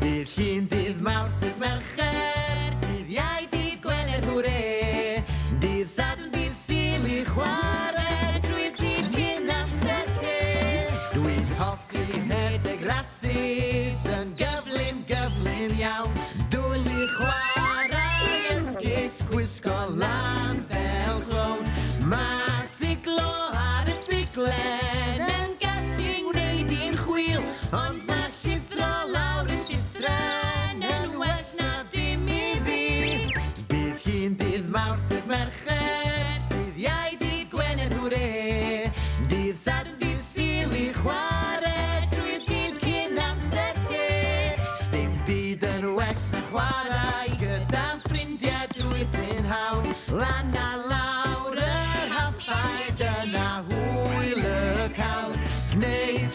Dydd Llun, dydd Mawrth, dydd Mercher, dydd Iau, dydd Gwener, hwre. Dydd Sadwrn, dydd Sul i chwarae, drwy'r dydd cyn amser te. Dwi'n hoffi rhedeg rasys, yn gyflym, gyflym iawn. Dwyl i chwarae, esgus, gwisgo lan fel clown. Mae siglo ar y siglen yn gallu gwneud i'n chwil, ond mae llithro lawr y llithren yn well na dim i fi. Dydd Llun, dydd Mawrth, dydd Mercher, dydd Iau, dydd Gwener, hwre. Dydd Sadwrn, dydd Sul i chwarae, drwy'r dydd cyn amser te. Sdim byd yn well na chwarae gyda'n ffrindiau drwy'r prynhawn. Lan a lawr yr haffaid yna hwyl y cawn. Gwneud